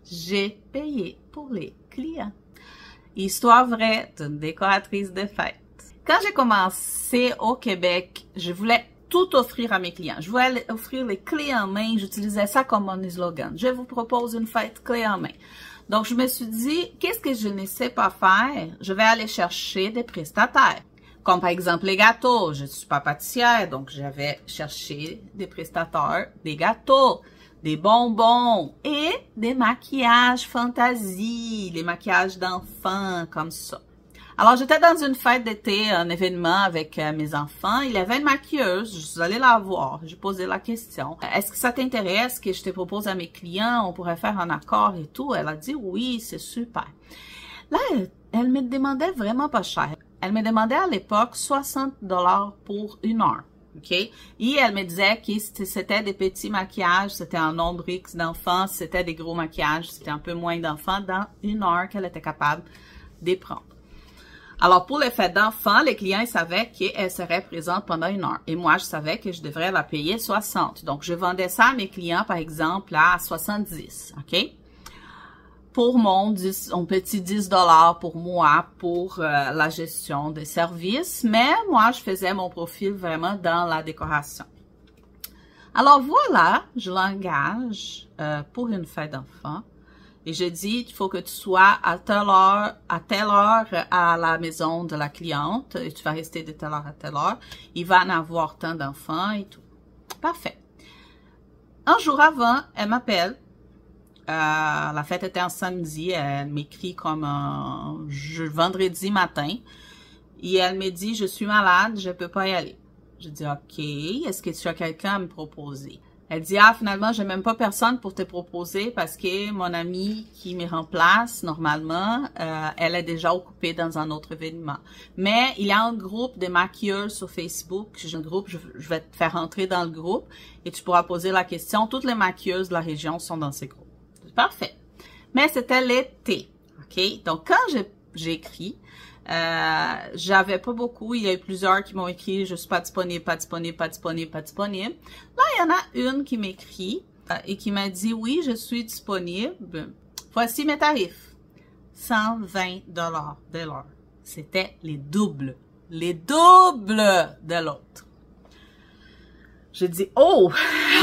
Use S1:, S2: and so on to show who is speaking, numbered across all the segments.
S1: J'ai payé pour les clients. Histoire vraie d'une décoratrice de fête. Quand j'ai commencé au Québec, je voulais tout offrir à mes clients. Je voulais offrir les clés en main. J'utilisais ça comme mon slogan. Je vous propose une fête clé en main. Donc, je me suis dit, qu'est-ce que je ne sais pas faire? Je vais aller chercher des prestataires. Comme par exemple les gâteaux. Je ne suis pas pâtissière, donc j'avais cherché des prestataires, des gâteaux, des bonbons et des maquillages fantasy, les maquillages d'enfants comme ça. Alors, j'étais dans une fête d'été, un événement avec mes enfants. Il y avait une maquilleuse, je suis allée la voir. J'ai posé la question. Est-ce que ça t'intéresse que je te propose à mes clients? On pourrait faire un accord et tout. Elle a dit oui, c'est super. Là, elle me demandait vraiment pas cher. Elle me demandait à l'époque 60 $ pour 1 heure. OK? Et elle me disait que c'était des petits maquillages, c'était en nombre X d'enfants, c'était des gros maquillages, c'était un peu moins d'enfants dans 1 heure qu'elle était capable de prendre. Alors, pour les fêtes d'enfants, les clients ils savaient qu'elle serait présente pendant 1 heure. Et moi, je savais que je devrais la payer 60. Donc, je vendais ça à mes clients, par exemple, à 70. OK? Pour mon petit 10 $ pour moi, pour la gestion des services. Mais moi, je faisais mon profil vraiment dans la décoration. Alors, voilà, je l'engage pour une fête d'enfants. Et je dis, il faut que tu sois à telle heure à la maison de la cliente. Et tu vas rester de telle heure à telle heure. Il va en avoir tant d'enfants et tout. Parfait. Un jour avant, elle m'appelle. La fête était un samedi. Elle m'écrit comme un vendredi matin. Et elle me dit, je suis malade, je peux pas y aller. Je dis, OK, est-ce que tu as quelqu'un à me proposer? Elle dit, ah, finalement, j'ai même pas personne pour te proposer parce que mon amie qui me remplace, normalement, elle est déjà occupée dans un autre événement. Mais il y a un groupe de maquilleurs sur Facebook. J'ai un groupe, je vais te faire entrer dans le groupe et tu pourras poser la question. Toutes les maquilleuses de la région sont dans ces groupes. Parfait. Mais c'était l'été. OK? Donc, quand j'ai écrit, j'avais pas beaucoup. Il y a eu plusieurs qui m'ont écrit « Je suis pas disponible, pas disponible, pas disponible, pas disponible ». Là, il y en a une qui m'écrit et qui m'a dit « Oui, je suis disponible. Voici mes tarifs. 120 $ de l'heure. » C'était les doubles de l'autre. J'ai dit « Oh,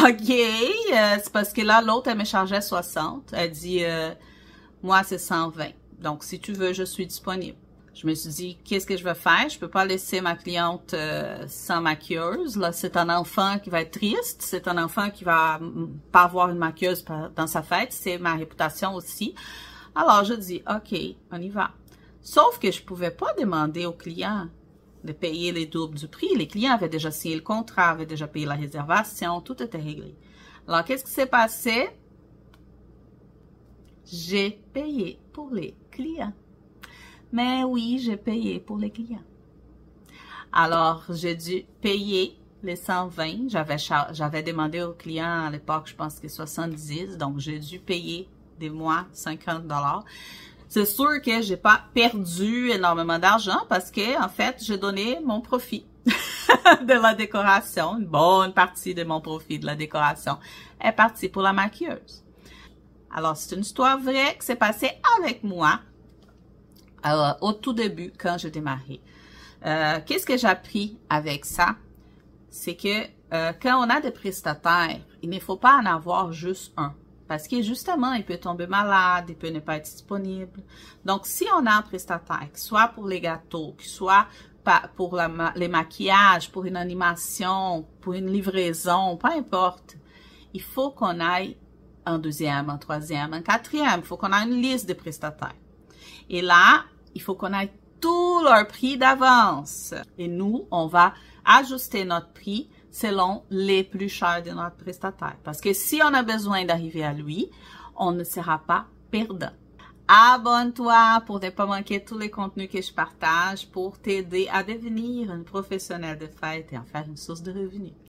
S1: OK. C'est parce que là, l'autre, elle me chargeait 60. Elle dit « Moi, c'est 120. Donc, si tu veux, je suis disponible. » Je me suis dit, qu'est-ce que je vais faire? Je peux pas laisser ma cliente sans maquilleuse. Là, c'est un enfant qui va être triste. C'est un enfant qui va pas avoir une maquilleuse dans sa fête. C'est ma réputation aussi. Alors, je dis, OK, on y va. Sauf que je pouvais pas demander aux clients de payer les doubles du prix. Les clients avaient déjà signé le contrat, avaient déjà payé la réservation. Tout était réglé. Alors, qu'est-ce qui s'est passé? J'ai payé pour les clients. Mais oui, j'ai payé pour les clients. Alors, j'ai dû payer les 120. J'avais demandé aux clients à l'époque, je pense que 70. Donc, j'ai dû payer des mois 50 $. C'est sûr que j'ai pas perdu énormément d'argent parce que, en fait, j'ai donné mon profit de la décoration. Une bonne partie de mon profit de la décoration est partie pour la maquilleuse. Alors, c'est une histoire vraie qui s'est passée avec moi. Au tout début, quand j'ai démarré. Qu'est-ce que j'ai appris avec ça? C'est que quand on a des prestataires, il ne faut pas en avoir juste un. Parce que justement, il peut tomber malade, il peut ne pas être disponible. Donc, si on a un prestataire, que soit pour les gâteaux, que soit pour les maquillages, pour une animation, pour une livraison, peu importe, il faut qu'on aille un deuxième, un troisième, un quatrième. Il faut qu'on ait une liste de prestataires. Et là, il faut qu'on ait tout leur prix d'avance. Et nous, on va ajuster notre prix selon les plus chers de notre prestataire. Parce que si on a besoin d'arriver à lui, on ne sera pas perdant. Abonne-toi pour ne pas manquer tous les contenus que je partage pour t'aider à devenir une professionnelle de fête et en faire une source de revenus.